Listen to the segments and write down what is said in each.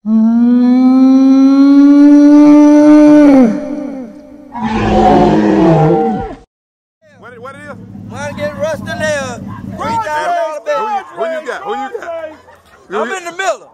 What it is? Wanna get RUSTYNAIL. $3,000 bet. Who you got? Who you got? I'm in the middle.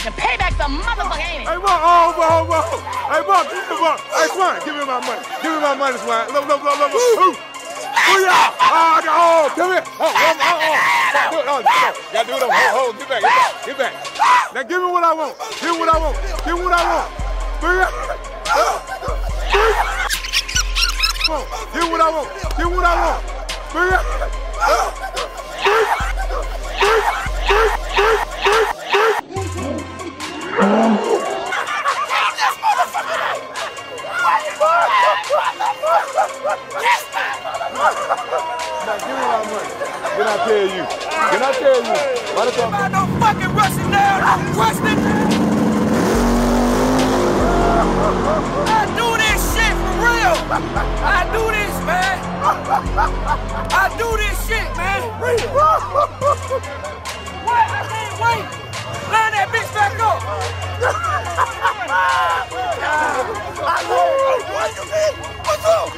The payback's a motherfucker, ain't it? Hey, Mark, Hey, Mark, give me Mark. Hey, Swan, give me my money. Give me my money, Swan. Look. Who y'all? Come here. Gotta do it on. Get back. Now give me what I want. Give me what I want. Bring it. Give me what I want. Bring it. Now give me my money. Then I tell you. Why the fuck? I'm no fucking RUSTYNAIL. I'm Rustin'. I do this shit for real. I do this, man. I do this shit, man. What? I can't wait. Line that bitch back up. What's up?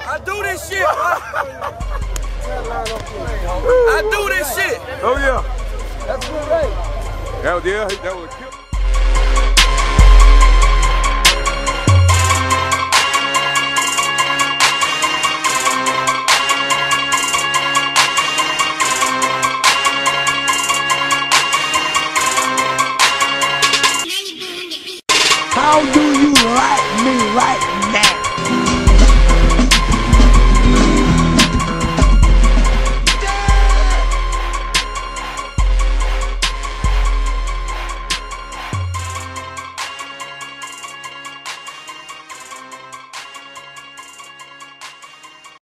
I do this shit. I do this shit. Oh yeah. That's good, right? That was cute. How do you like me right